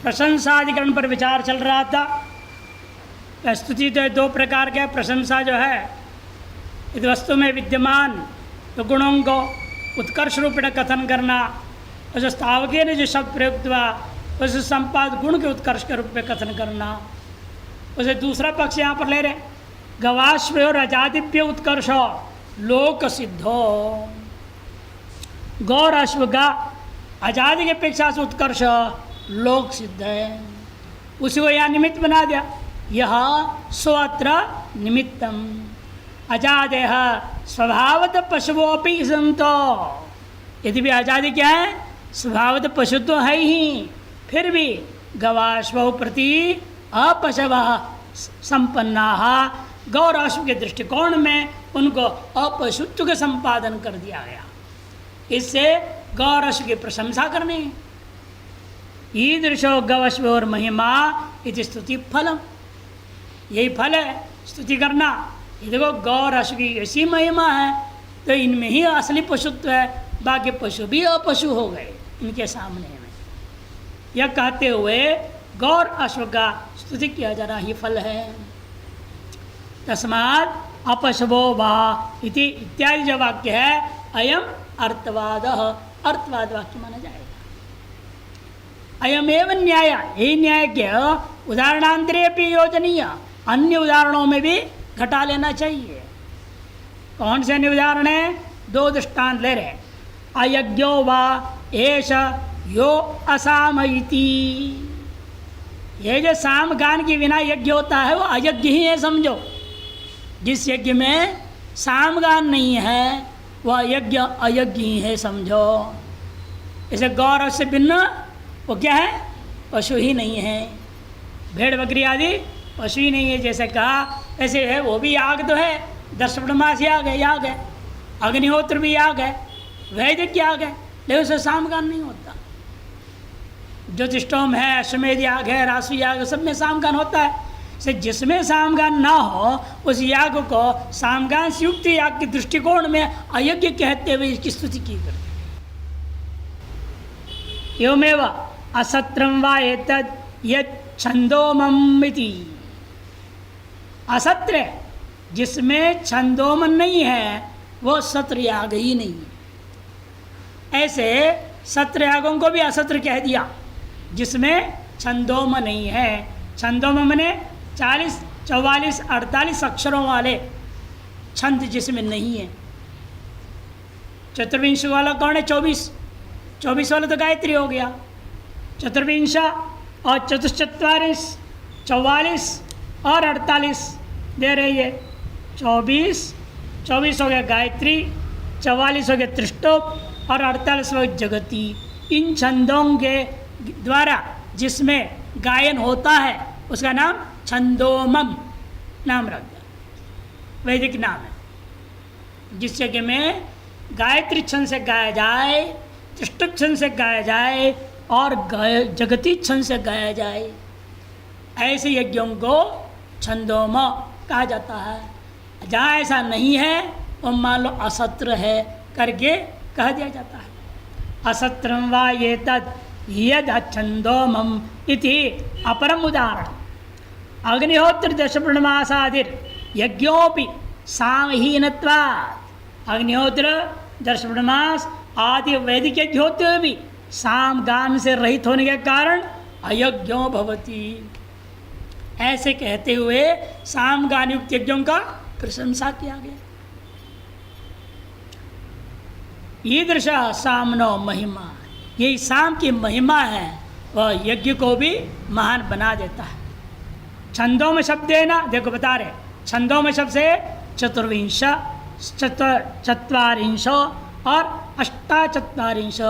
प्रशंसाधिकरण पर विचार चल रहा था। स्तुति तो दो प्रकार के, प्रशंसा जो है इस वस्तु में विद्यमान तो गुणों को उत्कर्ष रूप में कथन करना, उस स्थावके ने जो शब्द प्रयुक्त हुआ उस संपाद गुण के उत्कर्ष के रूप में कथन करना। उसे दूसरा पक्ष यहाँ पर ले रहे, गवाश्व और अजादिप्य उत्कर्ष लोक सिद्धो। गौर अश्व का आजादी की अपेक्षा से उत्कर्ष लोक सिद्ध है, उसी को यहाँ निमित्त बना दिया। यह स्वत्र निमित्तम अजादेह स्वभावत पशुओपि संतो। यदि भी आजादी क्या है, स्वभावत पशु तो है ही, फिर भी गवाश्व प्रति अपशव संपन्ना, गौराश्व के दृष्टिकोण में उनको अपशुत्व का संपादन कर दिया गया। इससे गौराश्व की प्रशंसा करनी। ईदृशो गवश्व और महिमा इति स्तुति फलम, यही फल है स्तुति करना। ये देखो गौराश्व की ऐसी महिमा है तो इनमें ही असली पशुत्व है, बाकी पशु भी अपशु हो गए इनके सामने में। यह कहते हुए गौर अश्व का स्तुति किया जा रहा ही फल है। तस्मात् अपशवो वा इति इत्यादि जो वाक्य है, अयम अर्थवाद, अर्थवाद वाक्य माना जाएगा। अयम एवं न्याय, यही न्याय के उदाहरणांतरे भी योजनीय, अन्य उदाहरणों में भी घटा लेना चाहिए। कौन से अन्य उदाहरण है? दो दृष्टांत ले रहे। अयज्ञो वा एष यो असाम इति, ये जो साम गान के बिना यज्ञ होता है वो अयज्ञ ही है समझो। जिस यज्ञ में सामगान नहीं है वह यज्ञ अयज्ञ ही है समझो। इसे गौरव से भिन्न वो क्या है? पशु ही नहीं है। भेड़ बकरी आदि पशु ही नहीं है। जैसे कहा ऐसे है, वो भी याग तो है, दशपणमास याग है, याग है। अग्निहोत्र भी याग है, वैदिक याग है, लेकिन उससे सामगान नहीं होता। ज्योतिष्टोम है, अश्वमेध याग है, राशि याग, सब में सामगान होता है। से जिसमें सामगान ना हो उस याग को सामगान से युक्त याग के दृष्टिकोण में अयज्ञ कहते हुए इसकी स्तुति की करते। एवमेव असत्रम वा एतद् यत् छंदोमम् इति, असत्र जिसमें छंदोमन नहीं है वो सत्र याग ही नहीं है। ऐसे सत्र यागों को भी असत्र कह दिया जिसमें छंदोम नहीं है। छंदोम मने 40, 44, 48 अक्षरों वाले छंद जिसमें नहीं है। चतुर्विंश वाला कौन है? 24 वाला तो गायत्री हो गया। चतुर्विंश और चतुश्चत्वारिश, 44 और 48 दे रही है। 24 हो गया गायत्री, 44 हो गया त्रिष्टोप और 48 हो गया जगती। इन छंदों के द्वारा जिसमें गायन होता है उसका नाम छंदोमम नाम रख दिया, वैदिक नाम है। जिस जगह में गायत्री छंद से गाया जाए, त्रिष्टुप छंद से गाया जाए और जगती छंद से गाया जाए, ऐसे यज्ञों को छंदोम कहा जाता है। जहाँ ऐसा नहीं है वो मान लो असत्र है करके कह दिया जाता है। असत्रम वा ये तद यद छंदोमम इति अपरम उदाहरण। अग्निहोत्र दशपूर्णमासादिर यज्ञोपि सामहीनत्वात्, अग्निहोत्र दशपूर्णमास आदि वैदिक यज्ञ होते हुए भी सामगान से रहित होने के कारण अयज्ञो भवति। ऐसे कहते हुए सामगान युक्त यज्ञों का प्रशंसा किया गया। ईदृश सामनो महिमा, यही साम की महिमा है, वह यज्ञ को भी महान बना देता है। छंदों में शब्द है ना, देखो बता रहे, छंदों में शब्द से चतुर्विंश, चत्वारिंश और अष्टाचत्वारिंश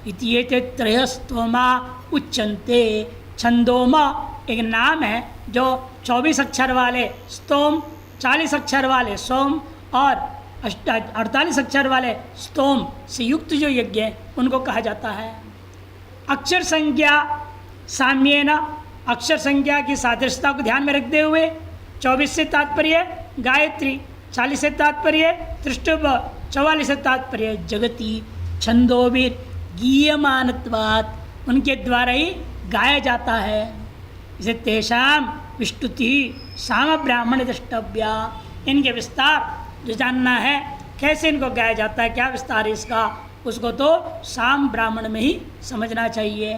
इति त्रयस्तोमा उच्चन्ते। छंदोमा एक नाम है जो 24 अक्षर वाले स्तोम, 40 अक्षर वाले सोम और 48 अक्षर वाले स्तोम से युक्त जो यज्ञ है उनको कहा जाता है। अक्षर संख्या साम्येन, अक्षर संख्या की सादृश्यता को ध्यान में रखते हुए 24 से तात्पर्य गायत्री, 40 से तात्पर्य त्रिष्टुप, 44 से तात्पर्य जगती। छंदोभिर गीयमानत्वात् उनके द्वारा ही गाया जाता है। इसे तेषाम विष्टुति साम ब्राह्मण द्रष्टव्या, इनके विस्तार जो जानना है, कैसे इनको गाया जाता है, क्या विस्तार है इसका, उसको तो साम ब्राह्मण में ही समझना चाहिए।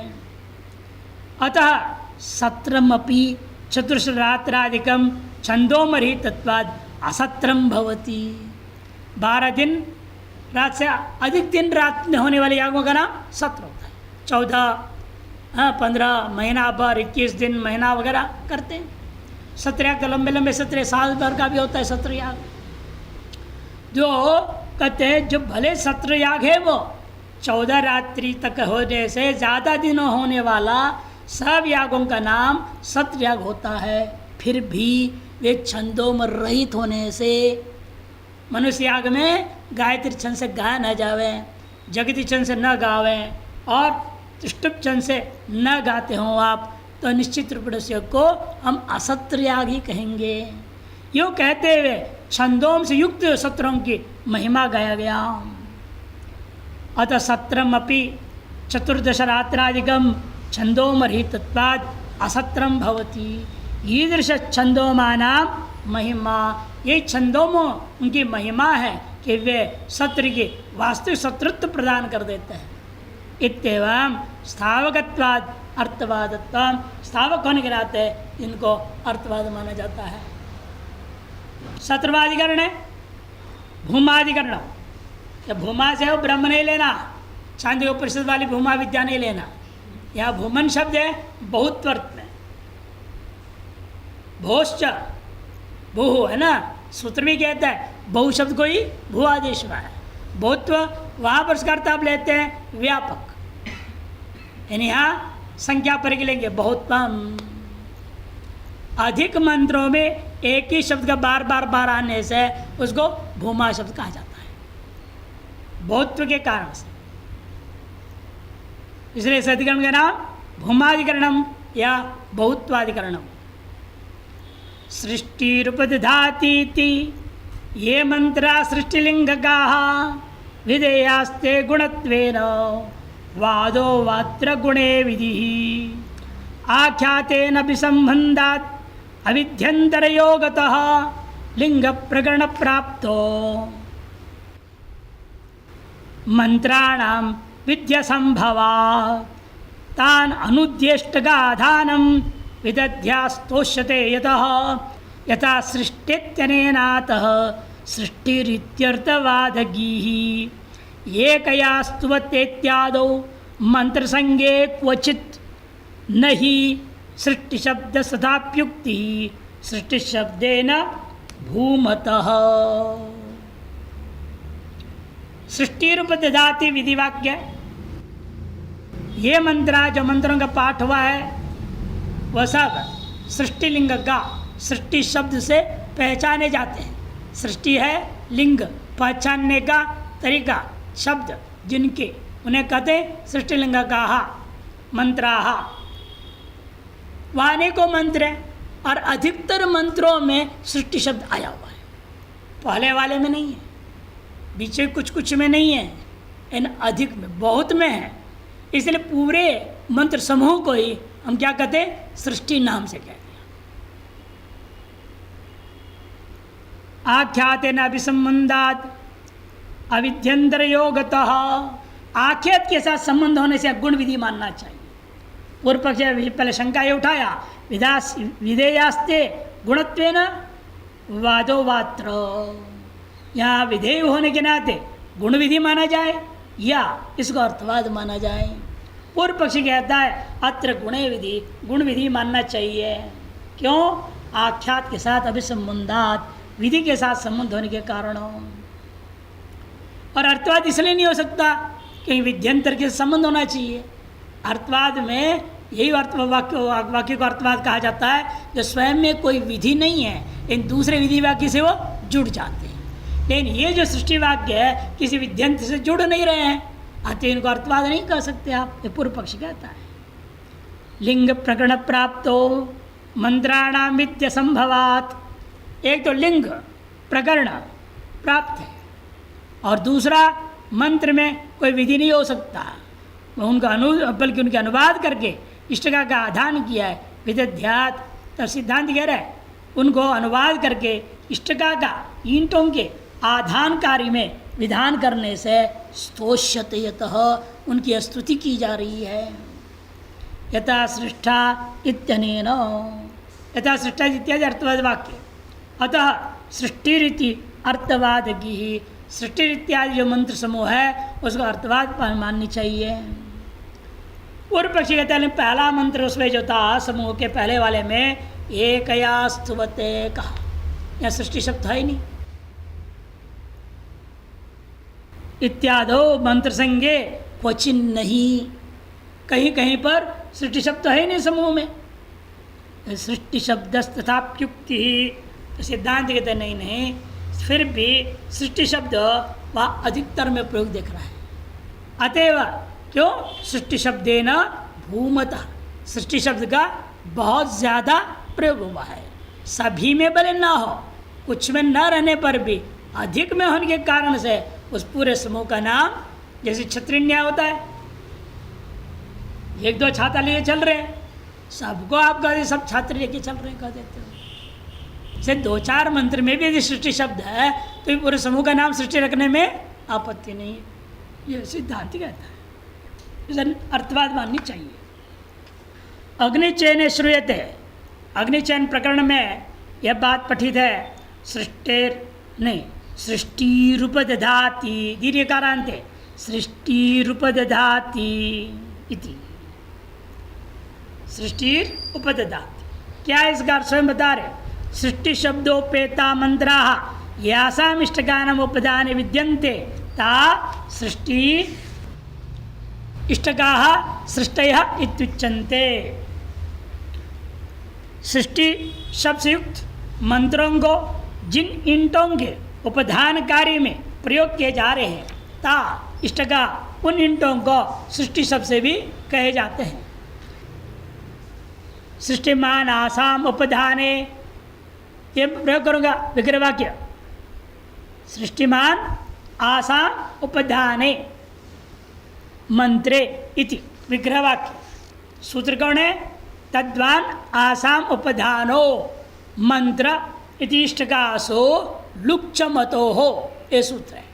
अतः सत्रमपि चतुर्श्रात्रादिकम छंदोमरि तत्वाद असत्रम भवति। 12 दिन रात से अधिक दिन रात में होने वाले यागों का नाम सत्र होता है। 14, 15 महीना भर, 21 दिन महीना वगैरह करते हैं। सत्र याग तो लंबे लंबे सत्र, साल भर का भी होता है सत्र याग। जो कहते हैं जो भले सत्र याग है वो 14 रात्रि तक होने से ज़्यादा दिन होने वाला सब यागों का नाम सत्र याग होता है। फिर भी वे छंदों में रहित होने से, मनुष्य याग में गायत्री छंद से गाया न जावे, जगती छंद से न गावें और त्रिष्टुप छंद से न गाते हों आप, तो निश्चित रूप से को हम असत्र याग ही कहेंगे। यूँ कहते हुए छंदों से युक्त सत्रों की महिमा गाया गया। अतः सत्रम अपि चतुर्दश रात्रादिकम छंदोमरि तत्वाद असत्रम भवति। ईदृश छंदोमानाम महिमा, ये छंदोमो उनकी महिमा है कि वे सत्र की वास्तविक सत्रत्व प्रदान कर देते हैं। इत्येवं स्थावकत्वाद अर्थवादत्वम, स्थावक होने के नाते इनको अर्थवाद माना जाता है। सत्रवाधिकरण है भूमाधिकरण। या भूमा से हो ब्रह्म नहीं लेना, चांदी उपनिषद वाली भूमा विद्या नहीं लेना। यहाँ भूमन शब्द है बहुत अर्थ में, भोश्च बहु है ना, सूत्र भी कहता है बहु शब्द को ही भू आदेश हुआ है। बहुत्व वहाँ पर उसका अर्थ आप लेते हैं व्यापक, यानी यहाँ संख्या पर लेंगे बहुत्वम। अधिक मंत्रों में एक ही शब्द का बार बार आने से उसको भूमा शब्द कहा जाता है, बहुत्व के कारण से। इसलिए इस अधिकरण का नाम भूमाधिकरणम या बहुत्वाधिकरणम। सृष्टिरुपदधातीति ये मंत्रा सृष्टिलिंगकाः विधेयास्ते गुणत्वेन वादो वात्र गुणे विधिः आख्यातेन अभिसंबन्धात् अविध्यन्तरयोगतः लिंग प्रकरण प्राप्तो मंत्राणां विद्या संभवात् तान् अनुद्येष्टगाधानं विदध्यास्तोष्यते यतः यथा सृष्टित्यनेनातः सृष्टिरित्यर्थवादगीः एकया स्तुवतेत्यादौ मंत्रसंगे क्वचित् न हि सृष्टिशब्द सदाप्युक्ति सृष्टिशब्देन भूमतः। सृष्टिरूपदधाति विधिवाक्य, ये मंत्र जो मंत्रों का पाठ हुआ है वह सब सृष्टिलिंग का, सृष्टि शब्द से पहचाने जाते हैं। सृष्टि है लिंग, पहचानने का तरीका, शब्द जिनके, उन्हें कहते सृष्टिलिंग का मंत्राहा। वह अनेकों मंत्र हैं और अधिकतर मंत्रों में सृष्टि शब्द आया हुआ है, पहले वाले में नहीं है, बीच कुछ में नहीं है, इन अधिक में, बहुत में है। इसलिए पूरे मंत्र समूह को ही हम क्या कहते हैं, सृष्टि नाम से कहते हैं। आख्यातेन अभिसंबंधात् अविध्यंतर योगतः, आख्यात के साथ संबंध होने से गुण विधि मानना चाहिए। पूर्व पक्ष पहले शंका ये उठाया, विधेयास्ते गुणत्वेन वादो वात्र, यहाँ विधेय होने के नाते गुण विधि माना जाए या इसको अर्थवाद माना जाए। पूर्व पक्षी कहता है अत्र गुणे विधि, गुण विधि मानना चाहिए। क्यों? आख्यात के साथ अभिसंबंधात, विधि के साथ संबंध होने के कारण। और अर्थवाद इसलिए नहीं हो सकता कि विध्यंतर के संबंध होना चाहिए। अर्थवाद में यही वाक्य को अर्थवाद कहा जाता है जो स्वयं में कोई विधि नहीं है, इन दूसरे विधि वाक्य से वो जुड़ जाते हैं। लेकिन ये जो सृष्टि वाक्य है किसी विध्यंत से जुड़ नहीं रहे हैं, अतः इनको अर्थवाद नहीं कह सकते आप, ये पूर्व पक्ष कहता है। लिंग प्रकरण प्राप्तो मंत्राणाम विद्या संभवात, एक तो लिंग प्रकरण प्राप्त है और दूसरा मंत्र में कोई विधि नहीं हो सकता। उनका बल्कि उनके अनुवाद करके इष्टका का आधान किया है। विदध्यात तब सिद्धांत कह रहा है उनको अनुवाद करके इष्टका का ईंटों के आधान कार्य में विधान करने से स्तोष्यते यतः उनकी स्तुति की जा रही है। यथा सृष्टा इत्यनेन यथा सृष्टा इत्यादि अर्थवाद वाक्य। अतः सृष्टिरीति अर्थवाद की ही सृष्टि इत्यादि जो मंत्र समूह है उसको अर्थवाद माननी चाहिए। पूर्व पक्षी कहते हैं पहला मंत्र उसमें जो था समूह के पहले वाले में एकया स्तुवते कहा, यह सृष्टि शब्द है ही नहीं। इत्यादो मंत्र संज्ञे क्वचिन नहीं, कहीं कहीं पर सृष्टि शब्द है ही नहीं समूह में। सृष्टि शब्द तथाप्युक्ति ही तो सिद्धांत कहते नहीं नहीं, फिर भी सृष्टि शब्द वह अधिकतर में प्रयोग देख रहा है। अतएव क्यों सृष्टि शब्देन भूमतः सृष्टि शब्द का बहुत ज़्यादा प्रयोग हुआ है। सभी में भले ना हो, कुछ में न रहने पर भी अधिक में होने के कारण से उस पूरे समूह का नाम, जैसे क्षत्रिय न्याय होता है, एक दो छाता लिए चल रहे हैं, सबको आप कहते सब छात्र लेके चल रहे कह देते हो। से दो चार मंत्र में भी यदि सृष्टि शब्द है तो पूरे समूह का नाम सृष्टि रखने में आपत्ति नहीं है। यह सिद्धांत कहता है, इसे अर्थवाद माननी चाहिए। अग्निचयन श्रूयते, अग्निचयन प्रकरण में यह बात पठित है। सृष्टिर नहीं सृष्टिरूपदधाति दीर्घकारान्ते सृष्टिरूपदधाति इति, सृष्टिर उपदधाति। क्या इसका अर्थ स्वयं बता रहे। सृष्टि शब्दोपेता मंत्रा यासाम इष्टगानम उपदाने विद्यन्ते ता सृष्टि इष्टगाः सृष्टयः इत्युच्यन्ते। सृष्टि शब्द से युक्त मंत्रों को जिन ईंटों के उपधान कार्य में प्रयोग किए जा रहे हैं ता इष्टगा, उन ईंटों को सृष्टि शब्द से भी कहे जाते हैं। सृष्टिमान आसाम उपधाने, ये प्रयोग करूँगा विग्रह वाक्य। सृष्टिमान आसाम उपधाने मंत्रे इति विग्रह वाक्य। सूत्र कौन है। तद्वान आसाम उपधानो मंत्र इति इष्टकासो लुक्च मतो हो, ये सूत्र है,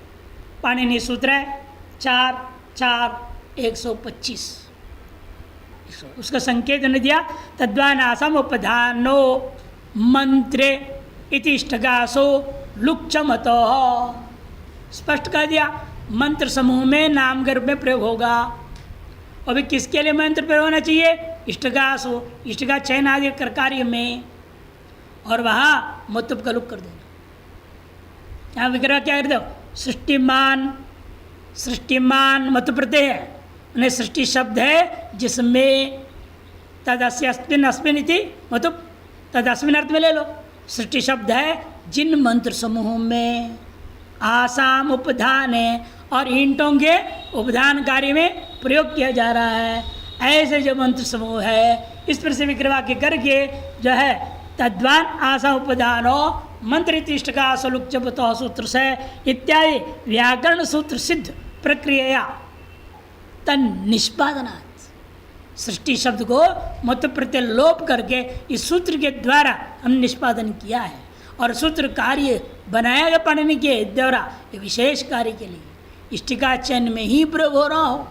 पाणिनि सूत्र है 4:4-125। उसका संकेत ने दिया तद्वान आसाम उपधानो मंत्रे इति इष्टकासो लुक्च मतो हो, स्पष्ट कर दिया मंत्र समूह में नाम के रूप में प्रयोग होगा। अभी किसके लिए मंत्र प्रयोग होना चाहिए। इष्टगास हो, इष्टगा चयन आदि कर कार्य में, और वहाँ मतुब का लुक कर देना। यहाँ विग्रह क्या कर दो। सृष्टिमान, सृष्टिमान मतु प्रत्यय है, उन्हें सृष्टि शब्द है जिसमें तदस्य अस्मिन अस्मिन इति मतुब, तदस्मिन अर्थ में ले लो। सृष्टि शब्द है जिन मंत्र समूहों में आसाम उपधान है और ईंटों के उपधान कार्य में प्रयोग किया जा रहा है, ऐसे जो मंत्र समूह है इस पर से विग्रहवाक्य करके जो है तद्वान आसाम उपधानो मंत्र इष्टका सलुक्चबतो सूत्र से इत्यादि व्याकरण सूत्र सिद्ध प्रक्रिया तन निष्पादनात् सृष्टि शब्द को मत प्रत्यय लोप करके इस सूत्र के द्वारा हम निष्पादन किया है। और सूत्र कार्य बनाया गया पाणिनि के द्वारा ये विशेष कार्य के लिए इष्टिका चयन में ही प्रयोग हो रहा हो,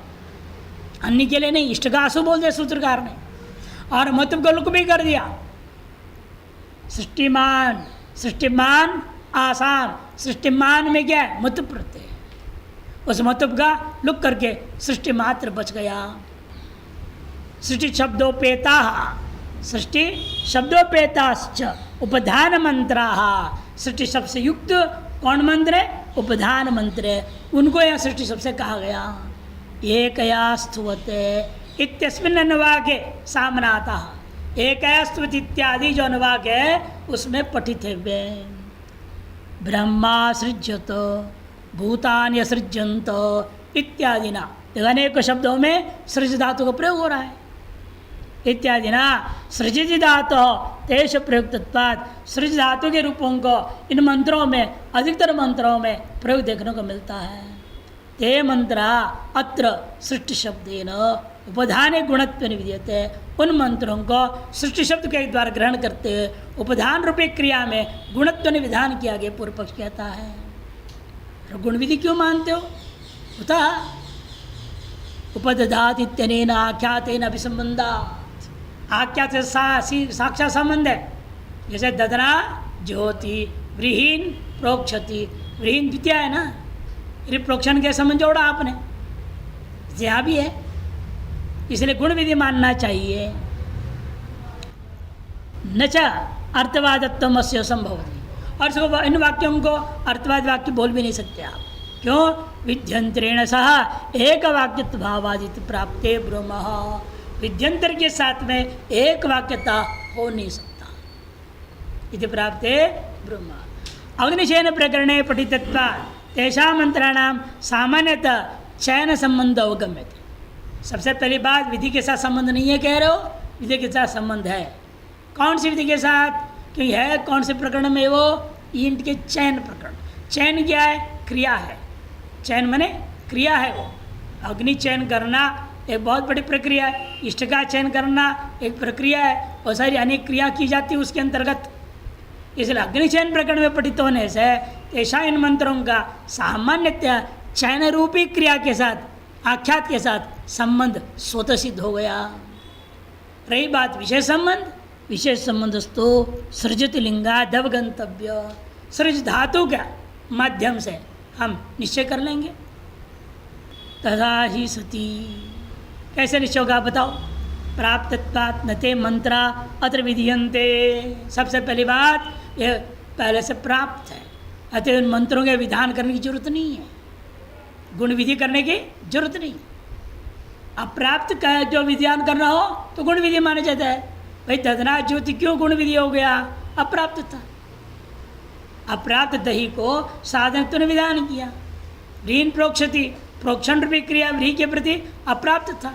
अन्य के लिए नहीं। इष्टकासु बोल दिया सूत्रकार ने और मतुब को लुक भी कर दिया। सृष्टिमान, सृष्टिमान आसाम, सृष्टिमान में क्या है मतुब प्रत्यय, उस मतुब का लुक करके सृष्टि मात्र बच गया। सृष्टि शब्दोपेता, सृष्टि शब्दोपेताश्च उपधान मंत्रा, सृष्टि शब्द से युक्त कौन मंत्र है उपधान मंत्र है, उनको यह सृष्टि शब्द से कहा गया। एकया स्तुवते इत्यस्मिन् अनुवाके सामनाता, एकया स्तुवति इत्यादि जो अनुवाक है उसमें पठित है वे ब्रह्मा सृज्यत भूतानि असृज्यन्त इत्यादि ना, अनेक शब्दों में सृज धातु का प्रयोग हो रहा है। इत्यादि ना सृजित धातु तेष प्रयुक्तत्वात्, सृज धातु के रूपों को इन मंत्रों में अधिकतर मंत्रों में प्रयोग देखने को मिलता है। ते मंत्रा अत्र सृष्टि शब्देन उपधाने गुणत्व विधीयते। उन मंत्रों को सृष्टि शब्द के द्वारा ग्रहण करते हुए उपधान रूपी क्रिया में गुणत्व विधान किया गया, पूर्व पक्ष कहता है। तो गुण विधि क्यों मानते हो? होता उपदधात इत्यनेन आख्यातेन अभिसंबंधात। आख्यात से साक्षात संबंध है। जैसे ददना ज्योति व्रीहीन प्रोक्षति, व्रीहीन द्वितीय है ना, फिर प्रोक्षण के संबंध जोड़ा आपने, यहाँ भी है, इसलिए गुण विधि मानना चाहिए। न च अर्थवादत्व अस्य संभव, और इसको इन वाक्यों को अर्थवाद वाक्य बोल भी नहीं सकते आप। क्यों? विध्यंतरेण सह एक वाक्यत्व भावादित प्राप्ते ब्रह्म, विध्यंतर के साथ में एक वाक्यता हो नहीं सकता। इति प्राप्ते ब्रह्म। अग्निशयन प्रकरणे पठितत्वात् तेषां मंत्राणाम सामान्यतः चयन संबंध अवगम्यते। सबसे पहली बात, विधि के साथ संबंध नहीं है कह रहे हो, विधि के साथ संबंध है। कौन सी विधि के साथ? क्योंकि है कौन से प्रकरण में? वो ईंट के चयन प्रकरण। चयन क्या है? क्रिया है। चयन माने क्रिया है। वो अग्नि चयन करना एक बहुत बड़ी प्रक्रिया है, इष्ट का चयन करना एक प्रक्रिया है, और सारी अनेक क्रिया की जाती है उसके अंतर्गत। इसलिए अग्नि चयन प्रकरण में पठित होने से ऐसा इन मंत्रों का सामान्यतः चयन रूपी क्रिया के साथ, आख्यात के साथ संबंध स्वतः सिद्ध हो गया। रही बात विशेष संबंध, विशेष संबंधस्तु सृजति लिंगादव गंतव्य, सृज धातु के माध्यम से हम निश्चय कर लेंगे। तथा ही सती, कैसे निश्चय होगा बताओ? प्राप्तत्वात् नते मंत्रा अत्र विधीयन्ते। सबसे पहली बात, यह पहले से प्राप्त है, अतः उन मंत्रों के विधान करने की जरूरत नहीं है, गुण विधि करने की जरूरत नहीं। अब प्राप्त का जो विधान करना हो तो गुण विधि माना जाता है। भाई दधना ज्योति क्यों गुण विधि हो गया? अप्राप्त था। अप्राप्त दही को साधनत्व ने विधान किया। ऋण प्रोक्षति, प्रोक्षण रूपी क्रिया व्रीहि के प्रति अप्राप्त था।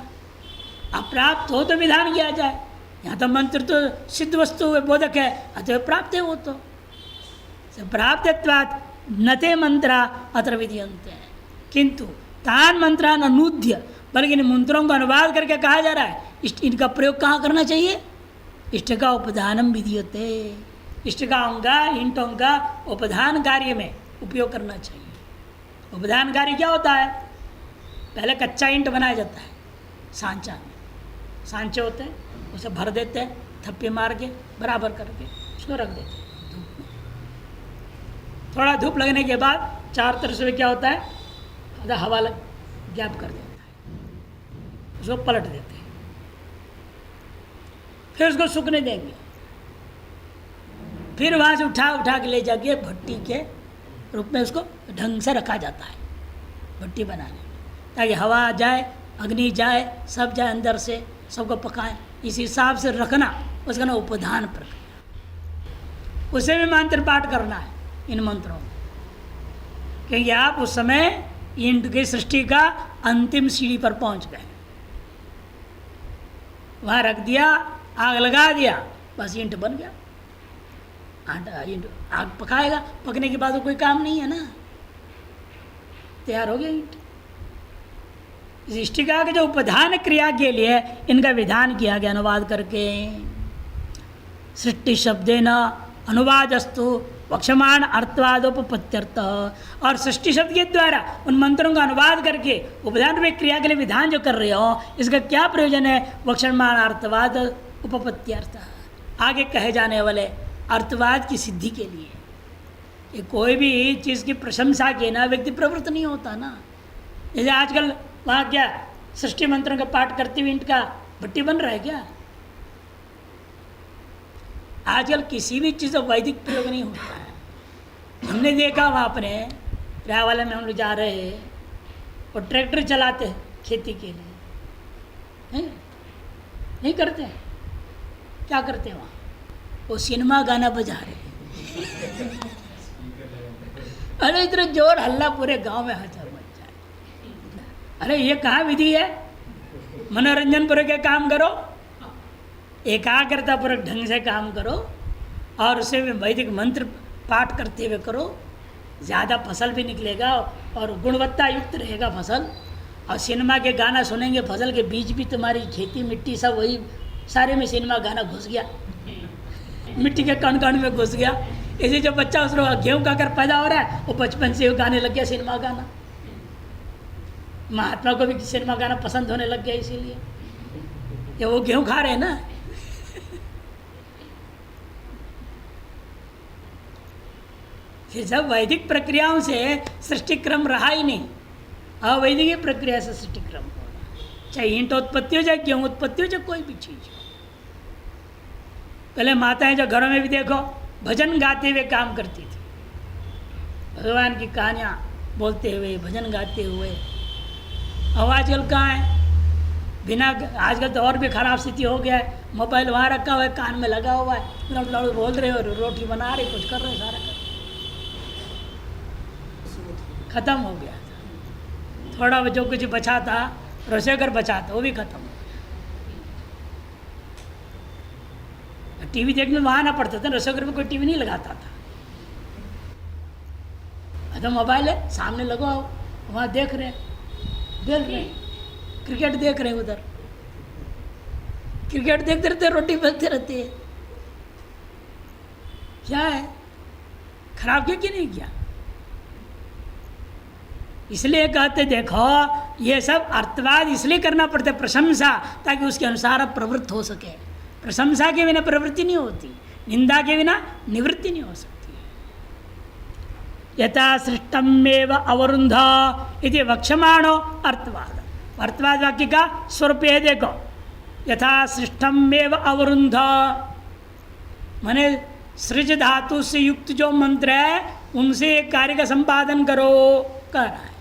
अप्राप्त हो तो विधान किया जाए। यहाँ तो मंत्र तो सिद्ध वस्तु बोधक है, अतः प्राप्त है वो तो। प्राप्तत्वात् नते मंत्रा अत्र विधीयन्ते, किंतु तान मंत्रान अनूद्य, बल्कि इन मंत्रों को अनुवाद करके कहा जा रहा है इनका प्रयोग कहाँ करना चाहिए? इष्ट का उपधानम विधीयते, इष्ट का इंटों का उपधान कार्य में उपयोग करना चाहिए। उपधान कार्य क्या होता है? पहले कच्चा ईंट बनाया जाता है सांचा में, सांचे होते हैं, उसे भर देते हैं, थप्पे मार के बराबर करके उसको रख देते हैं धूप में। थोड़ा धूप लगने के बाद चार तरफ से क्या होता है? हवा लग गैप कर देता है, उसको पलट देते हैं, फिर उसको सूखने देंगे, फिर वहाँ से उठा के ले जाके भट्टी के रूप में उसको ढंग से रखा जाता है भट्टी बनाने, ताकि हवा जाए, अग्नि जाए, सब जाए अंदर से, सबको पकाएं। इस हिसाब से रखना, उसका ना उपधान प्रक्रिया। उसे भी मंत्र पाठ करना है इन मंत्रों में, क्योंकि आप उस समय ईंट की सृष्टि का अंतिम सीढ़ी पर पहुंच गए। वहाँ रख दिया, आग लगा दिया, बस ईंट बन गया। ईंट आग पकाएगा, पकने के बाद तो कोई काम नहीं है ना, तैयार हो गया ईंट। इस इष्टिका के जो उपधान क्रिया के लिए इनका विधान किया गया अनुवाद करके। सृष्टि शब्देन अनुवादस्तु वक्षमाण अर्थवादोपपत्त्यर्थ, और सृष्टि शब्द के द्वारा उन मंत्रों का अनुवाद करके उपधान में क्रिया के लिए विधान जो कर रहे हो, इसका क्या प्रयोजन है? वक्षमाण अर्थवाद उपपत्त्यर्थ, आगे कहे जाने वाले अर्थवाद की सिद्धि के लिए। ये कोई भी चीज़ की प्रशंसा के ना व्यक्ति प्रवृत्त नहीं होता ना। जैसे आजकल वहाँ क्या सृष्टि मंत्रों का पाठ करते हुए ईंट का भट्टी बन रहा है क्या? आजकल किसी भी चीज़ का वैदिक प्रयोग नहीं होता है। हमने देखा वहाँ अपने रायवाला में हम लोग जा रहे हैं और ट्रैक्टर चलाते हैं खेती के लिए, नहीं करते हैं। क्या करते हैं वहाँ? वो सिनेमा गाना बजा रहे हैं। अरे इतना जोर हल्ला पूरे गांव में हजर मच जाए। अरे ये कहाँ विधि है? मनोरंजन पूर्वक काम करो, एकाग्रता पूर्वक ढंग से काम करो, और उसे वैदिक मंत्र पाठ करते हुए करो, ज़्यादा फसल भी निकलेगा और गुणवत्ता युक्त रहेगा फसल। और सिनेमा के गाना सुनेंगे, फसल के बीज भी तुम्हारी खेती मिट्टी सब वही, सारे में सिनेमा गाना घुस गया, मिट्टी के कण कण में घुस गया। इसे जो बच्चा उस गेहूँ का अगर पैदा हो रहा है वो बचपन से गाने लग गया सिनेमा गाना। महात्मा को भी सिनेमा गाना पसंद होने लग गया, इसीलिए ये वो गेहूँ खा रहे हैं ना। फिर जब वैदिक प्रक्रियाओं से सृष्टि क्रम रहा ही नहीं, अवैदिक प्रक्रिया से सृष्टि क्रम होगा, चाहे ईंट उत्पत्ति हो, चाहे गेहूँ उत्पत्ति हो, चाहे कोई भी चीज़ हो। पहले माताएं जो घरों में भी देखो भजन गाते हुए काम करती थी, भगवान की कहानियाँ बोलते हुए, भजन गाते हुए। अब आजकल कहाँ है, बिना, आजकल तो और भी ख़राब स्थिति हो गया है, मोबाइल वहाँ रखा हुआ है, कान में लगा हुआ है, लड़ बोल रहे हो, रोटी बना रहे, कुछ कर रहे, सारा कर ख़त्म हो गया था। थोड़ा जो कुछ बचा था, रसोई घर बचा था, वो भी ख़त्म हो गया। टीवी देखने वहाँ आना पड़ता था, रसोई घर में कोई टीवी नहीं लगाता था। तो मोबाइल है, सामने लगाओ, वहाँ देख रहे, बेल रहे, क्रिकेट देख रहे, उधर क्रिकेट देखते रहते, रोटी बेलते रहते। क्या है, खराब किया कि नहीं किया? इसलिए कहते देखो ये सब अर्थवाद इसलिए करना पड़ता है, प्रशंसा, ताकि उसके अनुसार आप प्रवृत्त हो सके। प्रशंसा के बिना प्रवृत्ति नहीं होती, निंदा के बिना निवृत्ति नहीं हो सकती। यथा सृष्टमेव अवरुंध इति वक्षमाणो अर्थवाद। अर्थवाद वाक्य का स्वरूप है, देखो, यथा सृष्टमेव अवरुंध माने सृज धातु से युक्त जो मंत्र है उनसे एक कार्य का संपादन करो, कह रहा है।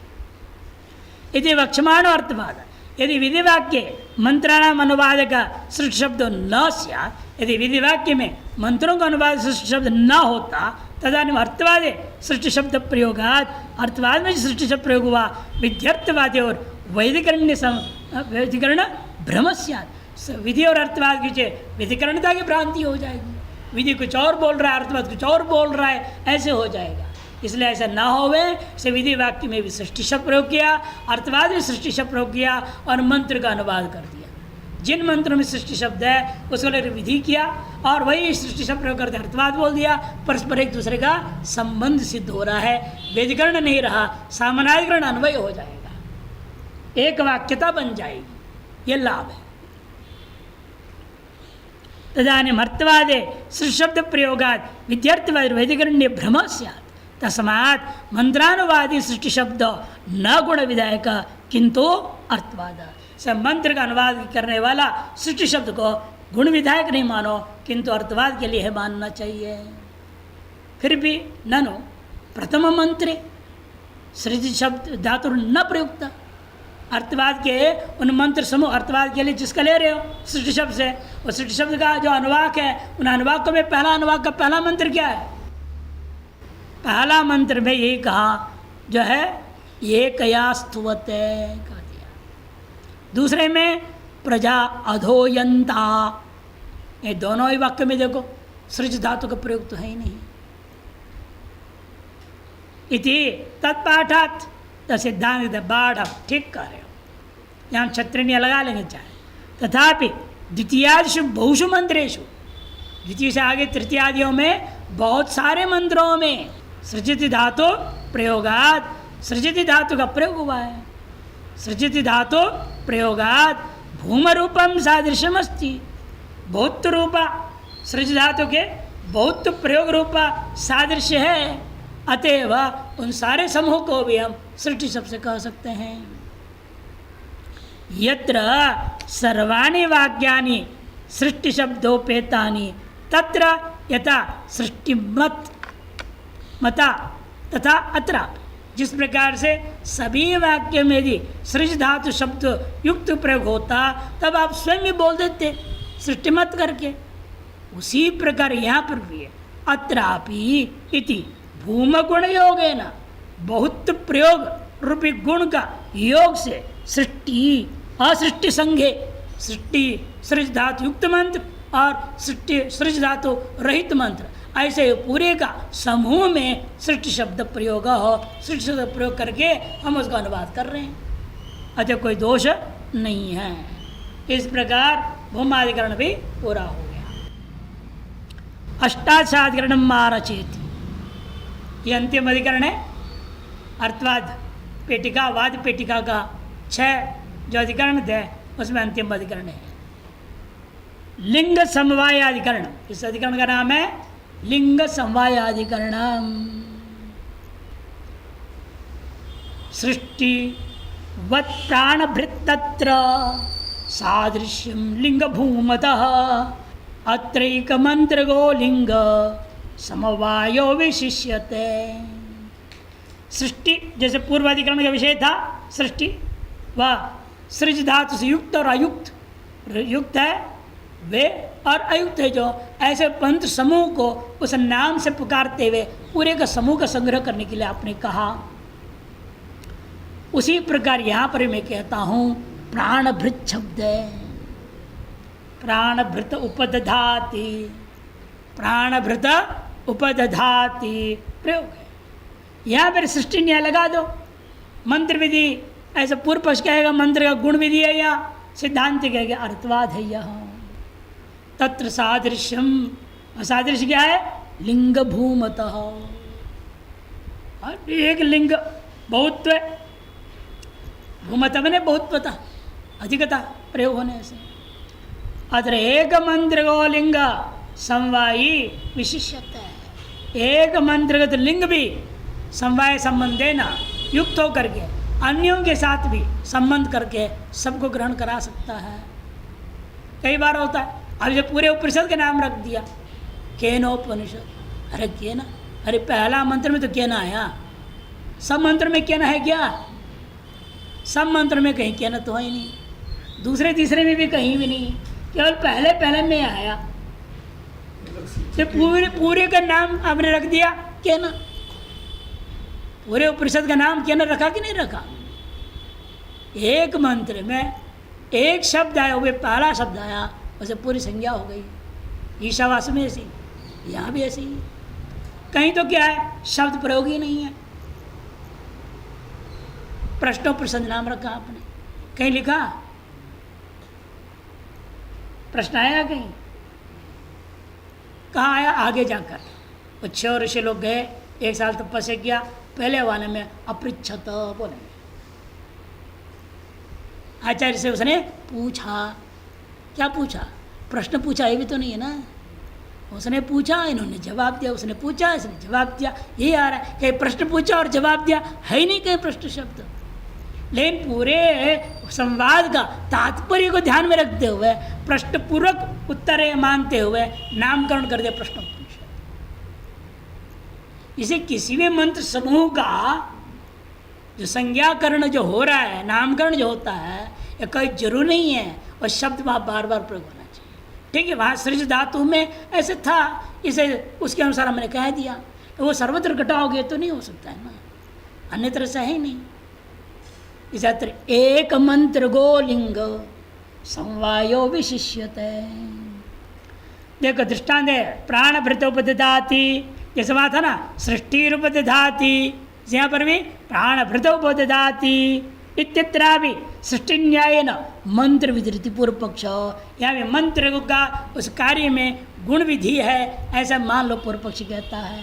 यदि वक्षमाणो अर्थवाद, यदि विधि वाक्य मंत्राणाम अनुवाद का सृष्टि शब्द न स्यात्, यदि विधि वाक्य में मंत्रों का अनुवाद सृष्टि शब्द न होता, तदानीम अर्थवादे सृष्टि शब्द प्रयोगात, अर्थवाद में सृष्टि शब्द प्रयोग हुआ, विध्यर्थवादे और वैधिकरण भ्रम स्यात्। विधि और अर्थवाद की विधिकरणता की भ्रांति हो जाएगी, विधि कुछ और बोल रहा है, अर्थवाद कुछ और बोल रहा है, ऐसे हो जाएगा। इसलिए ऐसा ना होवे, से विधि वाक्य में भी सृष्टि शब्द प्रयोग किया, अर्थवाद में सृष्टि शब्द प्रयोग किया और मंत्र का अनुवाद कर दिया। जिन मंत्रों में सृष्टि शब्द है उसको लेकर विधि किया और वही सृष्टि शब्द प्रयोग करते अर्थवाद बोल दिया। परस्पर एक दूसरे का संबंध सिद्ध हो रहा है, वेदिकरण नहीं रहा, सामानाधिकरण अन्वय हो जाएगा, एक वाक्यता बन जाएगी, ये लाभ है। तदानीम अर्थवादे सृष्टि शब्द प्रयोगात विद्यार्थवाद वैदिकरण्य भ्रम स्यात्। तस्मात् मंत्रानुवादी सृष्टि शब्द न गुण विधायक किंतु अर्थवाद। सब मंत्र का अनुवाद करने वाला सृष्टि शब्द को गुण विधायक नहीं मानो, किंतु अर्थवाद के लिए है मानना चाहिए। फिर भी ननु प्रथम मंत्रे सृष्टि शब्द धातु न प्रयुक्त। अर्थवाद के उन मंत्र समूह अर्थवाद के लिए जिसका ले रहे हो सृष्टि शब्द से, वो सृष्टि शब्द का जो अनुवाक है, उन अनुवाकों में पहला अनुवाक का पहला मंत्र क्या है? पहला मंत्र में यही कहा जो है एकया स्तुवते कह दिया। दूसरे में प्रजा अधोयंता, ये दोनों ही वाक्य में देखो सृज धातु का प्रयोग तो है ही नहीं। इति तत्पाठात सिद्धांत बाढ़, ठीक कह रहे हो, यहाँ छत्रियाँ लगा लेंगे चाहे। तथापि द्वितीयादिषु बहुषु मंत्रेषु, द्वितीय से आगे तृतीयादियों में बहुत सारे मंत्रों में सृजित धातु प्रयोगात, सृजित धातु का प्रयोग हुआ है। सृजित धातु प्रयोगात भूम रूपम सादृश्यम अस्ति। बहुत रूपा सृज धातु के बहुत प्रयोग रूपा सादृश्य है, अतएव उन सारे समूह को भी हम सृष्टि शब्द से कह सकते हैं। यत्र सर्वाणि वाक्यानि सृष्टि शब्दोपेतानि तत्र यथा सृष्टिमत मता तथा अत्र, जिस प्रकार से सभी वाक्य में यदि सृज धातु शब्द युक्त प्रयोग होता तब आप स्वयं भी बोल देते सृष्टिमत करके, उसी प्रकार यहाँ पर भी है। अत्रापि इति भूम गुण योगेन, बहुत प्रयोग रूपी गुण का योग से सृष्टि असृष्टि संघे, सृष्टि सृज धातु युक्त मंत्र और सृष्टि सृज धातु रहित मंत्र, ऐसे पूरे का समूह में सृष्टि शब्द प्रयोग हो, सृष्टि शब्द प्रयोग करके हम उसका अनुवाद कर रहे हैं, अच्छा कोई दोष नहीं है। इस प्रकार भूमाधिकरण भी पूरा हो गया। अष्टादशाधिकरण मारचेति, ये अंतिम अधिकरण है। अर्थवाद पेटिका, वाद पेटिका का 6 जो अधिकरण थे उसमें अंतिम अधिकरण है लिंग समवायाधिकरण। इस अधिकरण का नाम है लिंग समवायाधिकरण। सृष्टि वत् प्राणभृत्तत्र सादृश्यं लिंग भूमतः अत्रैक मंत्रगो लिंग समवायो विशिष्यते। सृष्टि जैसे पूर्वाधिकरण का विषय था सृष्टि, वह सृज धातु से युक्त और अयुक्त, युक्त है वे और अयुक्त है जो, ऐसे पंथ समूह को उस नाम से पुकारते हुए पूरे का समूह का संग्रह करने के लिए आपने कहा। उसी प्रकार यहाँ पर मैं कहता हूँ प्राणभृत शब्द है, प्राणभृत उपदधाति, प्राणभृत उपदधाति प्रयोग है। यहाँ पर सृष्टि न्याय लगा दो, मंत्र विधि ऐसे पूर्व पक्ष कहेगा मंत्र का गुण विधि है, या सिद्धांत कहेगा अर्थवाद है। यह तत्र सादृश्यम, सादृश्य क्या है? लिंग भूमतः, एक लिंग बहुत्व, भूमतः बने बहुत्वता अधिकता प्रयोग होने से। अत्र एक मंत्र को लिंग समवायी विशिष्यता है, एक मंत्रगत लिंग भी समवाय संबंधे न युक्त होकर के अन्यों के साथ भी संबंध करके सबको ग्रहण करा सकता है। कई बार होता है, अब जब पूरे उपनिषद का नाम रख दिया केनोपनिषद, अरे केना, अरे पहला मंत्र में तो केना आया, सब मंत्र में केना है क्या? सब मंत्र में कहीं केना तो है ही नहीं, दूसरे तीसरे में भी कहीं भी नहीं, केवल पहले पहले में आया। तो पूरे का नाम आपने रख दिया केना, पूरे उपनिषद का नाम केना रखा कि नहीं रखा? एक मंत्र में एक शब्द आया, वो पहला शब्द आया, उसे पूरी संज्ञा हो गई। ईशावास में ऐसी, यहाँ भी ऐसी, कहीं तो क्या है शब्द प्रयोग ही नहीं है, प्रश्नों प्रसन्न नाम रखा आपने, कहीं लिखा प्रश्न आया कहीं, कहाँ आया? आगे जाकर वो 6 ऋषि लोग गए, 1 साल तपस्या किया, पहले वाले में अपृच्छत बोलेंगे, आचार्य से उसने पूछा, क्या पूछा? प्रश्न पूछा, ये भी तो नहीं है ना, उसने पूछा, इन्होंने जवाब दिया, उसने पूछा, इसने जवाब दिया, यही आ रहा है। कहीं प्रश्न पूछा और जवाब दिया है ही नहीं, कहीं प्रश्न शब्द। लेकिन पूरे संवाद का तात्पर्य को ध्यान में रखते हुए प्रश्न पूर्वक उत्तर मानते हुए नामकरण कर दिया प्रश्न। इसे किसी भी मंत्र समूह का जो संज्ञाकरण जो हो रहा है, नामकरण जो होता है, ये कोई जरूर नहीं है और शब्द वहाँ बार बार प्रयोग होना चाहिए। ठीक है, वहाँ सृज धातु में ऐसे था, इसे उसके अनुसार हमने कह दिया, तो वो सर्वत्र घटा हो गया तो नहीं हो सकता है ना, अन्य तरह से है नहीं। इस एक मंत्र गोलिंग समवायो विशिष्यते। देखो दृष्टांत है, प्राण भृत उपदधाति, जैसे वहाँ था ना सृष्टि उपदधाति, यहाँ पर भी प्राण भृत उपदधाति इत्यत्र भी सृष्टि न्याय न मंत्र विधि पूर्व पक्ष, यहाँ भी मंत्र का उस कार्य में गुण विधि है ऐसा मान लो पूर्व पक्ष कहता है।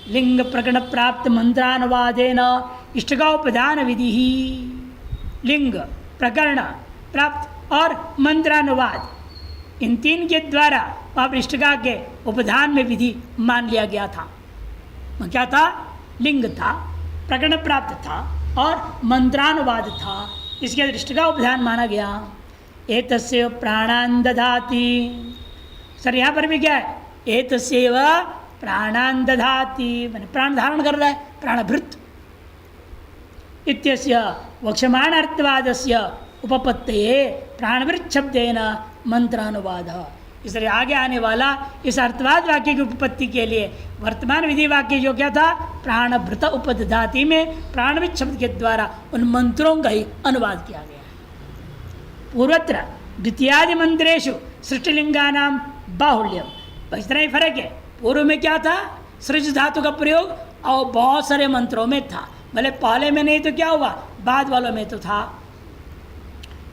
लिंग प्रकरण प्राप्त मंत्रानुवादेन इष्टकोपदान विधि ही, लिंग प्रकरण प्राप्त और मंत्रानुवाद इन 3 के द्वारा वहाँ इष्टका के उपधान में विधि मान लिया गया था। क्या था? लिंग था, प्रकरण प्राप्त था और मंत्रानुवाद था, इसके इष्टका उपधान माना गया। एतस्य प्राणान् दधाति, सर यहाँ पर भी क्या है? एतस्यैव प्राणान् दधाति, मैंने प्राण धारण कर रहा है, प्राणभृत इत्यस्य वक्ष्यमाण अर्थवादस्य उपपत्तये प्राणभृत शब्देन मंत्रानुवाद। इसलिए आगे आने वाला इस अर्थवाद वाक्य की उपपत्ति के लिए वर्तमान विधि वाक्य जो क्या था, प्राणभृत उपदधाति में प्राणभृत शब्द के द्वारा उन मंत्रों का ही अनुवाद किया गया है। पूर्वत्र द्वितीयादि मंत्रेषु सृष्टिलिंगानां बाहुल्यम, बस इतना ही फर्क है। पूर्व में क्या था, सृज धातु का प्रयोग और बहुत सारे मंत्रों में था, भले पहले में नहीं तो क्या हुआ, बाद वालों में तो था।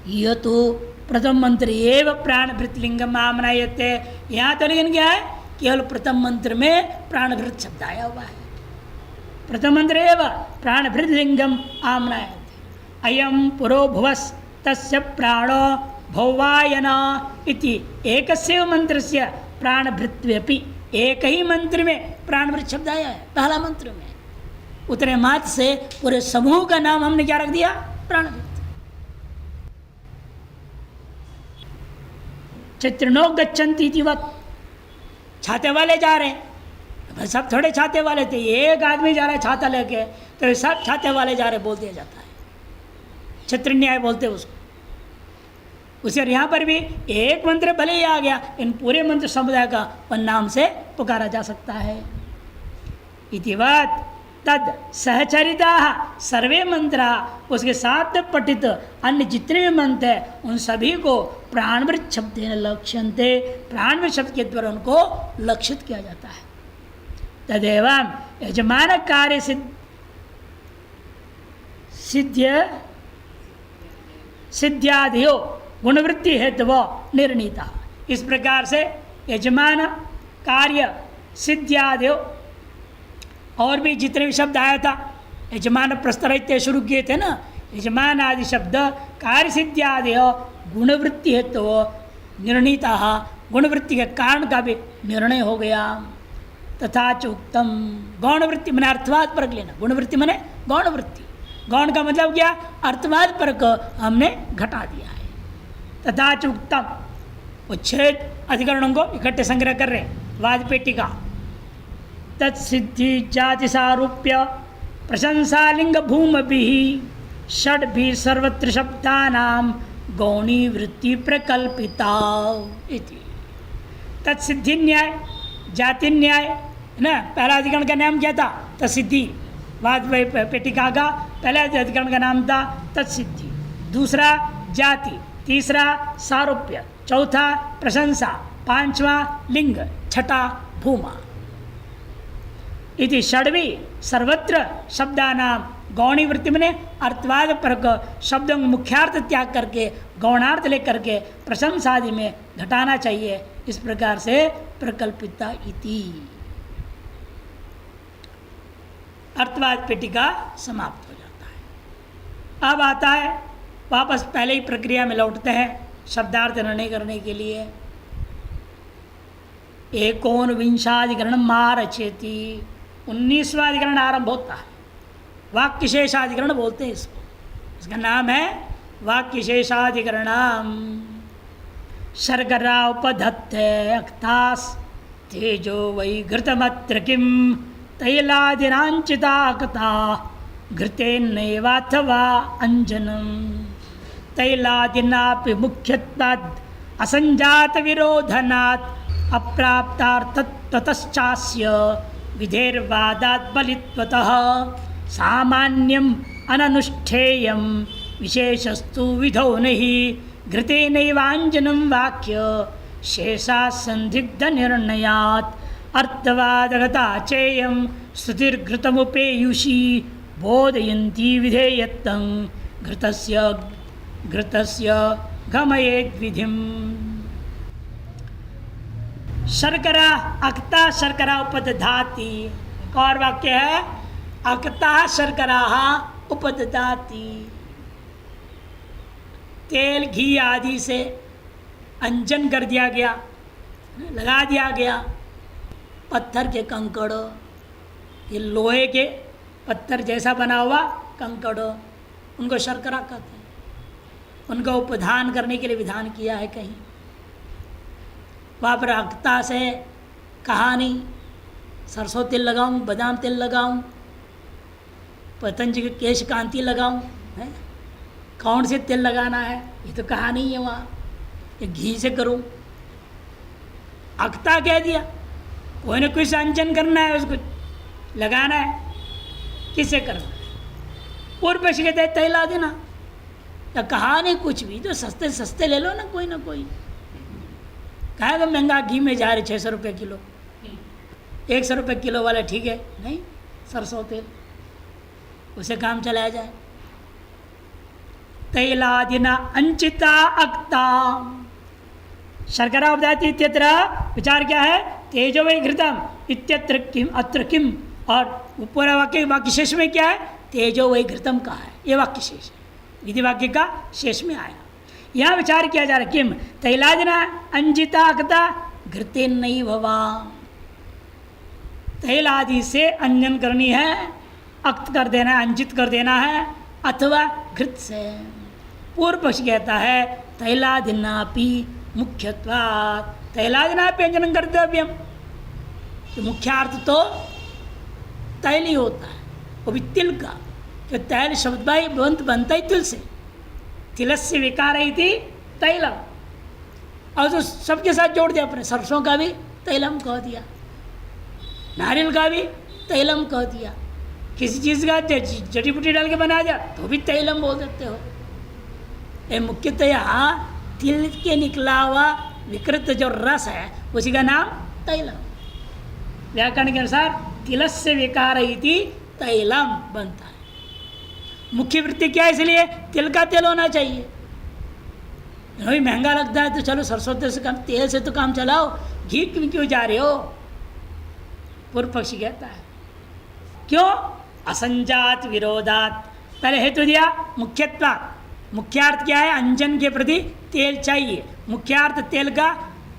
यह तो प्रथम मंत्र एवं प्राणभृत लिंगम आमनायते, यहाँ तो लेकिन क्या है, केवल प्रथम मंत्र में प्राणभृत शब्द आया हुआ है। प्रथम मंत्र एवं प्राणभृत लिंगम आमनायते, अयम पुरो भुवस् तस्य प्राणो भौवायन इति एकस्यैव मंत्रस्य प्राणभृत्वेपि, एक ही मंत्र में प्राणभृत शब्द आया है, पहला मंत्र में। उतने मात्र से पूरे समूह का नाम हमने क्या रख दिया, प्राणभृत। चित्रणो गच्छन्ति इति वत्, छाते वाले जा रहे हैं, सब थोड़े छाते वाले थे, एक आदमी जा रहा है छाता लेके, तो सब छाते वाले जा रहे बोल दिया जाता है, छत्र न्याय बोलते उसको। उसे यहाँ पर भी एक मंत्र भले ही आ गया, इन पूरे मंत्र समुदाय का उन नाम से पुकारा जा सकता है। इतिवत् तद सहचरिता सर्वे मंत्र, उसके साथ पठित अन्य जितने भी मंत्र हैं उन सभी को प्राणभृत शब्द लक्ष्यन्ते, प्राणभृत शब्द के द्वारा उनको लक्षित किया जाता है। तदेव यजमान कार्य सिद्ध्यादियो गुणवृत्ति हेतु निर्णीता, इस प्रकार से यजमान कार्य सिद्ध्यादियो, और भी जितने भी शब्द आया था, यजमान प्रस्तरहित शुरू किए थे ना, यजमान आदि शब्द कार्य सिद्ध्यादियो गुणवृत्ति हेतु निर्णीता, गुणवृत्ति के कारण का भी निर्णय हो गया। तथा चोक्तम, गौणवृत्ति मैंने अर्थवाद परक लेना, गुणवृत्ति मैंने गौणवृत्ति, गौण का मतलब क्या, अर्थवाद परक हमने घटा दिया है। तथा चोक्तम, वो 6 अधिकरणों को इकट्ठे संग्रह कर रहे वाद पेटिका। तत्सिद्धि जाति सारूप्य प्रशंसालिंग भूमि षड भी सर्वत्र शब्दानां गौणी वृत्ति प्रकल्पिता इति। तत्सिद्धि न्याय, जाति न्याय है ना, पहला अधिकरण का नाम क्या था, तत्सिद्धि, वाद पेटिका का पहला अधिकरण का नाम था तत्सिद्धि, दूसरा जाति, तीसरा सारूप्य, चौथा प्रशंसा, पांचवा लिंग, छठा भूमा। इति षड्वी सर्वत्र शब्दानां गौणी वृत्ति में अर्थवाद परक शब्दों में मुख्यार्थ त्याग करके गौणार्थ लेकर के प्रशंसादि में घटाना चाहिए, इस प्रकार से प्रकल्पिता इति। अर्थवाद पेटिका समाप्त हो जाता है। अब आता है वापस पहले ही प्रक्रिया में लौटते हैं शब्दार्थ निर्णय करने के लिए। एकोनविंशाधिकरण मारचेति, 19वां अधिकरण आरंभ होता है, वाक्यशेषाधिकरण बोलते हैं इसको, इसका नाम है वाक्यशेषाधिकरणम। शर्करा उपधत्ते अक्तास तेजो वै घृतमत्र किम तैलादिनांचिता कथा घृतेन्नैवाथवा अंजनम तैलादिनापि मुख्यत्वाद् असंजात विरोधनात् अप्राप्तार्थतश्चास्य विधेर्वादात् बलित्वतः सामान्यम अननुष्ठेयम विशेषस्तु विधौ नहि घृतेनैवांजनं वाक्य शेषा संदिग्ध निर्णयात् अर्थवादगता चेयं श्रुतिर्घृतमुपेयुषी बोधयन्ती विधेयत्तं घृतस्य गमयेद्विधिम्। शर्करा अक्ता शर्करा उपदधाति, और वाक्य है अक्ता शर्करा उपदधाति, तेल घी आदि से अंजन कर दिया गया, लगा दिया गया। पत्थर के कंकड़, ये लोहे के पत्थर जैसा बना हुआ कंकड़, उनको शर्करा कहते हैं। उनका उपधान करने के लिए विधान किया है कहीं। वहाँ पर अक्ता से कहा नहीं सरसों तेल लगाऊं, बादाम तेल लगाऊं, पतंजलि के केश कांति लगाऊं, है कौन से तेल लगाना है ये तो कहा नहीं है वहाँ, ये घी से करूं। अक्ता कह दिया, कोई न कोई से अंजन करना है, उसको लगाना है, किसे करना है। पूर्व पक्ष कहते हैं तैला देना, या कहा नहीं कुछ भी, तो सस्ते सस्ते ले लो ना कोई, कहा तो महंगा घी में जा रहे 600 रुपये किलो, 100 रुपये किलो वाला ठीक है नहीं, सरसों तेल उसे काम चलाया जाए। तैलादिना अंचिता अक्ता शर्करा उपदाति इत्यत्र विचार क्या है? तेजो वै घृतम इत्यत्र किम अत्र किम, और पूरा वाक्य वाक्य शेष में क्या है? तेजो वै घृतम का है, ये वाक्य शेष है, विधि वाक्य का शेष में आया। यहाँ विचार किया जा रहा है किम तैलादिना अंजिता अक्ता घृते नहीं भवा, तैल आदि से अंजन करनी है, अक्त कर देना है, अंजित कर देना है, अथवा घृत से। पूर्व पक्ष कहता है तैलादिनापि मुख्यत्वात्, तैलादिनापि अंजन कर्तव्यम, कि मुख्यार्थ तो तैल ही होता है, वो भी तिल का, कि तैल शब्द भाई बनता ही तिल से, तिलस्य विकार ही थी तैलम, और जो सबके साथ जोड़ दिया अपने, सरसों का भी तैलम कह दिया, नारियल का भी तैलम कह दिया, किसी चीज़ का जड़ी बूटी डाल के बना दिया तो भी तैलम बोल देते हो। ये मुख्यतया तिल के निकला हुआ विकृत जो रस है उसी का नाम तैलम। व्याकरण के अनुसार तिलस्य विकार इति तैलम बनता है। मुख्य वृत्ति क्या है? इसलिए तिल का तेल होना चाहिए। भाई महंगा लगता है तो चलो सरसों तेल से काम, तेल से तो काम चलाओ, घी क्यों जा रहे हो? पूर्व पक्षी कहता है क्यों? असंजात विरोधात। पहले हेतु दिया मुख्यत्वात्, मुख्यार्थ क्या है? अंजन के प्रति तेल चाहिए, मुख्यार्थ तेल का,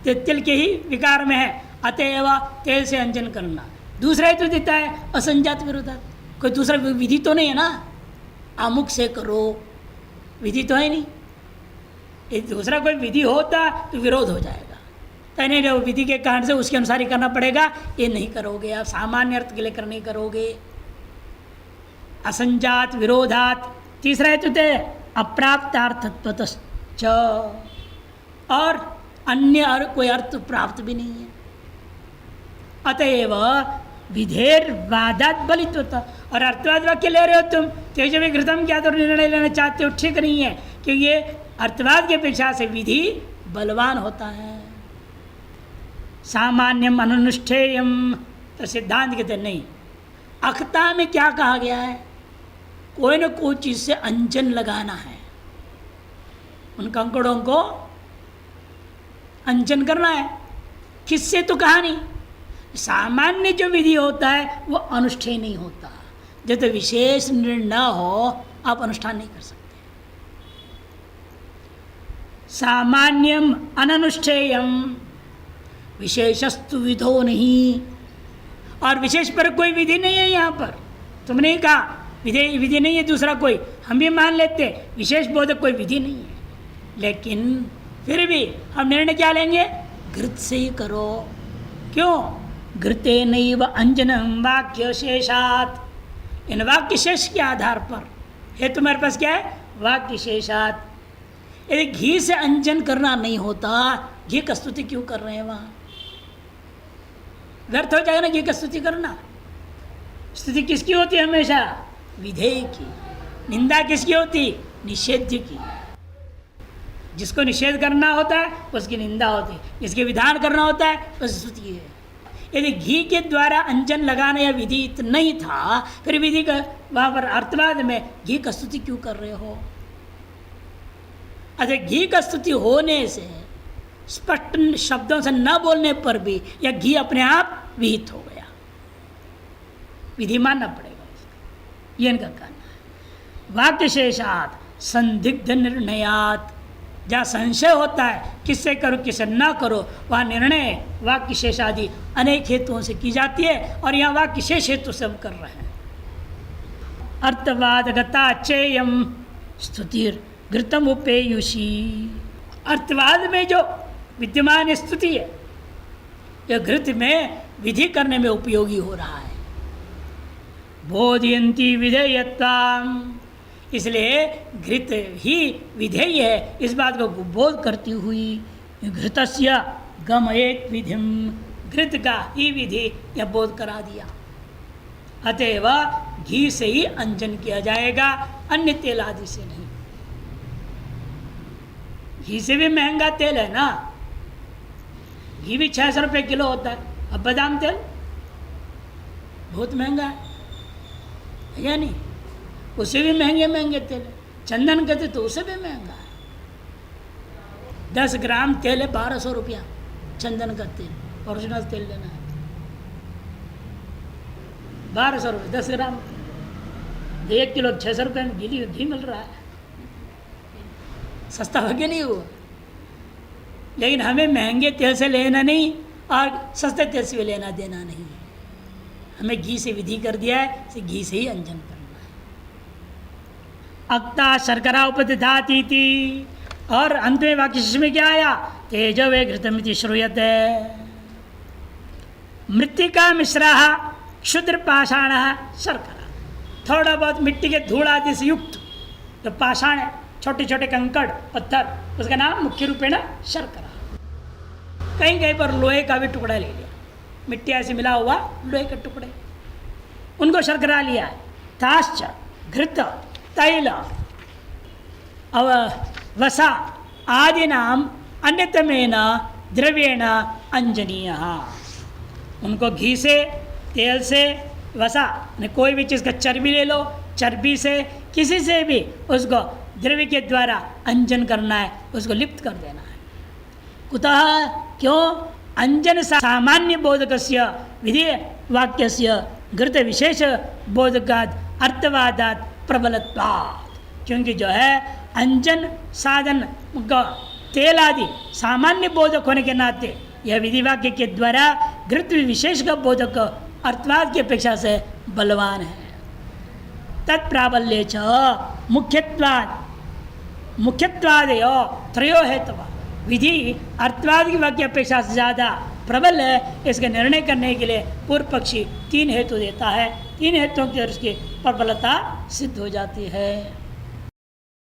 तिल के ही विकार में है, अतएव तेल से अंजन करना। दूसरा हेतु देता है असंजात विरोधात, कोई दूसरा विधि तो नहीं है ना, अमुक से करो, विधि तो है नहीं। यदि दूसरा कोई विधि होता तो विरोध हो जाएगा, तो नहीं जो विधि के कारण से उसके अनुसार ही करना पड़ेगा, ये नहीं करोगे आप, सामान्य अर्थ के लिए करने करोगे। असंजात विरोधात। तीसरा हेतु थे अप्राप्तार्थत्वतश्च, और अन्य और कोई अर्थ प्राप्त भी नहीं है, अतएव विधेर्वादात बलित्वत। और अर्थवाद वाक्य ले रहे हो तुम, तेज में घृतम क्या तो निर्णय लेना चाहते हो, ठीक नहीं है, क्योंकि ये अर्थवाद की अपेक्षा से विधि बलवान होता है। सामान्यम अनुष्ठेयम, तो सिद्धांत कहते नहीं। अखता में क्या कहा गया है? कोई न कोई चीज़ से अंजन लगाना है, उन कंकड़ों को अंजन करना है। किससे तो कहा नहीं। सामान्य जो विधि होता है वो अनुष्ठेय नहीं होता, जब तक विशेष निर्णय न हो आप अनुष्ठान नहीं कर सकते। सामान्यम अननुष्ठेयम विशेषस्तु विधो नहीं, और विशेष पर कोई विधि नहीं है। यहाँ पर तुमने ही कहा विधि नहीं है, दूसरा कोई, हम भी मान लेते विशेष बोधक कोई विधि नहीं है, लेकिन फिर भी हम निर्णय क्या लेंगे? घृत से ही करो। क्यों? घृते नैव अंजनम वाक्य शेषात, इन वाक्य शेष के आधार पर है तुम्हारे पास क्या है? वाक्य शेषात। यदि घी से अंजन करना नहीं होता, घी का स्तुति क्यों कर रहे हैं? वहाँ व्यर्थ हो जाएगा ना घी का स्तुति करना। स्तुति किसकी होती है? हमेशा विधेय की। निंदा किसकी होती? निषेध की। जिसको निषेध करना होता है उसकी निंदा होती है, जिसके विधान करना होता है उसकी स्तुति है। यदि घी के द्वारा अंजन लगाना या विधि नहीं था, फिर विधि का वहाँ पर अर्थवाद में घी का स्तुति क्यों कर रहे हो? अच्छा, घी का स्तुति होने से, स्पष्ट शब्दों से न बोलने पर भी यह घी अपने आप विहित हो गया, विधि मानना पड़ेगा इसका, ये इनका कहना है। वाक्य शेषात संदिग्ध निर्णयात, जहाँ संशय होता है किससे करो किससे ना करो, वहाँ निर्णय वाक्य शेष आदि अनेक हेतुओं से की जाती है, और यहाँ वाक्य शेष हेतु से हम कर रहे हैं। अर्थवादगता चेयम स्तुतिर घृतम उपेयुषी, अर्थवाद में जो विद्यमान स्तुति है यह घृत में विधि करने में उपयोगी हो रहा है। बोधयंती विधेयत्वाम, इसलिए घृत ही विधेय है, इस बात को बोध करती हुई घृतस्य गमयेत विधिम, घृत का ही विधि यह बोध करा दिया। अतएव घी से ही अंजन किया जाएगा, अन्य तेल आदि से नहीं। घी से भी महंगा तेल है ना, घी भी 600 रुपये किलो होता है। अब बादाम तेल बहुत महंगा है या नहीं? उससे भी महंगे महंगे तेल। चंदन कहते तो उससे भी महंगा है। 10 ग्राम तेल है 1200 रुपया, चंदन का तेल, ओरिजिनल तेल लेना है 1200 रुपये 10 ग्राम। 1 किलो 600 रुपये में घी मिल रहा है, सस्ता हो गया नहीं हुआ। लेकिन हमें महंगे तेल से लेना नहीं और सस्ते तेल से भी लेना देना नहीं है। हमें घी से विधि कर दिया है, इसे घी से ही अंजन करना है। अक्ता शर्करा उपदधाती थी। और अंत में वाक्य शेष में क्या आया? तेजो वे घृतमिति श्रूयते। मृत्तिका मिश्रा क्षुद्र पाषाण शर्करा। थोड़ा बहुत मिट्टी के धूल आदि से युक्त जो पाषाण है, छोटे छोटे कंकड़ पत्थर, उसका नाम मुख्य रूपेण शर्करा। कहीं कहीं पर लोहे का भी टुकड़ा ले लिया, मिट्टी ऐसे मिला हुआ लोहे के टुकड़े, उनको शर्करा लिया है। ताश्च घृत तैल अव वसा आदि नाम अन्यतमेन द्रव्येण अंजनीय। उनको घी से, तेल से, वसा कोई भी चीज़ का चर्बी ले लो, चर्बी से किसी से भी उसको द्रव्य के द्वारा अंजन करना है, उसको लिप्त कर देना है। कुतः? क्यों? अंजन सामान्य बोधकस्य विधि वाक्यस्य घृत विशेष बोधकाद अर्थवादात प्रबलत्वात्। क्योंकि जो है अंजन साधन तेल आदि सामान्य बोधक होने के नाते यह विधि वाक्य के द्वारा घृत विशेष का बोधक अर्थवाद की अपेक्षा से बलवान है। तत्प्राबल्य च मुख्यत्वादयो त्रयो हेतव। विधि अर्थवाद की वाक्य अपेक्षा से ज़्यादा प्रबल है, इसके निर्णय करने के लिए पूर्व पक्षी 3 हेतु देता है। 3 हेतुओं की उसकी प्रबलता सिद्ध हो जाती है।